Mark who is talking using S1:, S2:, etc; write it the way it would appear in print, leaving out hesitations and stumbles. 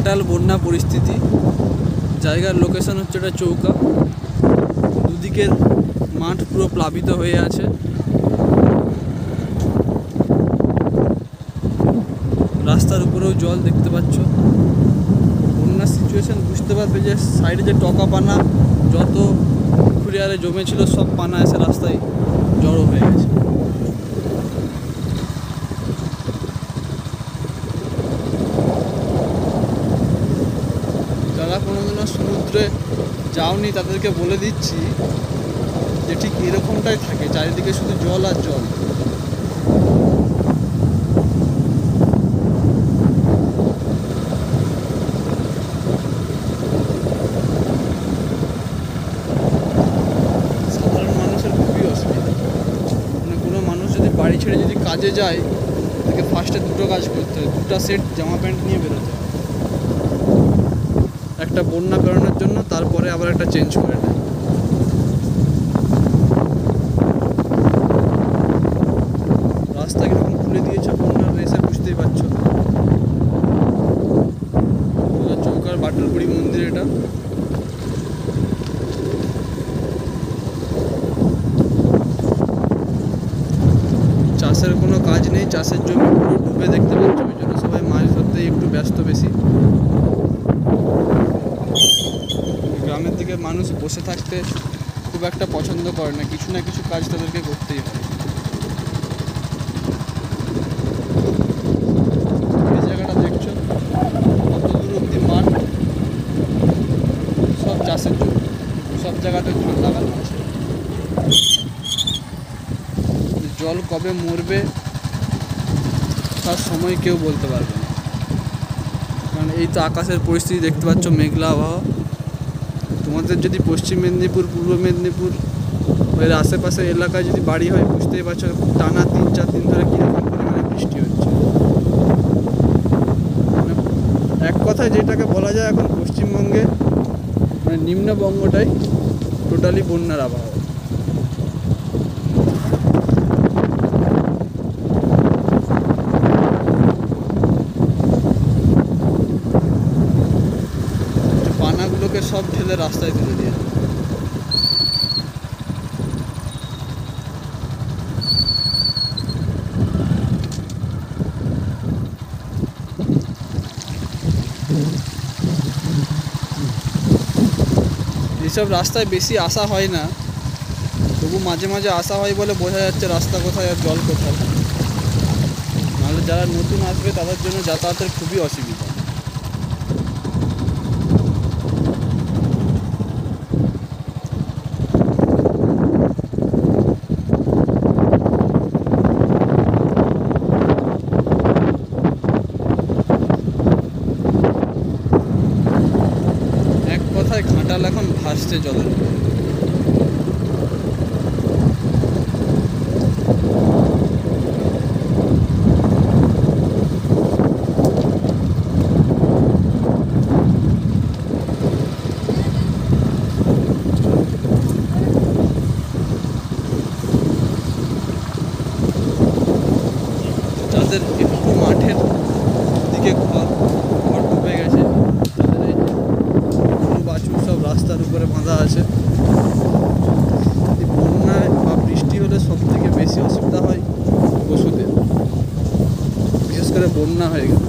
S1: ঘাটাল বন্যা পরিস্থিতি। জায়গার লোকেশন হচ্ছে এটা চৌকা। দুদিকের মাঠ পুরো প্লাবিত হয়ে আছে। রাস্তার উপরেও জল দেখতে পাচ্ছ। বন্যার সিচুয়েশন বুঝতে পারবে যে সাইডে যে টকা পানা যত পুকুরে আরে জমেছিল সব পানা এসে রাস্তায় জড়ো হয়ে গেছে। যারা কোনোদিনও সমুদ্রে যাওনি তাদেরকে বলে দিচ্ছি যে ঠিক এরকমটাই থাকে, চারিদিকে শুধু জল আর জল। সাধারণ মানুষের খুবই অসুবিধা। মানে কোনো মানুষ যদি বাড়ি ছেড়ে যদি কাজে যায় তাকে ফার্স্টে দুটো কাজ করতে হয়, দুটো সেট জামা প্যান্ট নিয়ে বেরোতে হয়। একটা বন্যা বেরোনোর জন্য, তারপরে আবার একটা চেঞ্জ করে নেয়। রাস্তা কীরকম খুলে দিয়েছে বন্যার রেসে বুঝতেই পারছো। চৌকার বাটুলপুরি মন্দির এটা। চাষের কোনো কাজ নেই, চাষের জমি পুরো ডুবে দেখতে পাচ্ছ। ওই জন্য সবাই মাছ ধরতেই একটু ব্যস্ত বেশি। গ্রামের দিকে মানুষ বসে থাকতে খুব একটা পছন্দ করে না, কিছু না কিছু কাজ তাদেরকে করতেই হয়। এই জায়গাটা দেখছো কত দূর অব্দি মাঠ, সব চাষের জন্য, সব জায়গাতে ধান লাগানো আছে। জল কবে মরবে তার সময় কেউ বলতে পারবে না। কারণ এই তো আকাশের পরিস্থিতি দেখতে পাচ্ছ, মেঘলা আবহাওয়া। তোমাদের যদি পশ্চিম মেদিনীপুর, পূর্ব মেদিনীপুর এর আশেপাশের এলাকায় যদি বাড়ি হয় বুঝতেই পারছো টানা 3-4 দিন ধরে কীরকম পরিমাণে বৃষ্টি হচ্ছে। মানে এক কথায় যেটাকে বলা যায় এখন পশ্চিমবঙ্গে মানে নিম্নবঙ্গটাই টোটালি বন্যার আবহাওয়া। পানাগুলোকে সব ঢেলে রাস্তায় তুলে দিয়ে এইসব রাস্তায় বেশি আসা হয় না, তবু মাঝে মাঝে আসা হয় বলে বোঝা যাচ্ছে রাস্তা কোথায় আর জল কোথায়। নাহলে যারা নতুন আসবে তাদের জন্য যাতায়াতের খুবই অসুবিধা। এক কথায় ঘাটাল এখন ভাসছে জলের। যাদের একটু মাঠের দিকে ঘর ডুবে গেছে, তাদের এই গরু বাছুর সব রাস্তার উপরে বাঁধা আছে। বন্যায় বা বৃষ্টি হলে সব থেকে বেশি অসুবিধা হয় পশুদের, বিশেষ করে বন্যা হয়ে গেলে।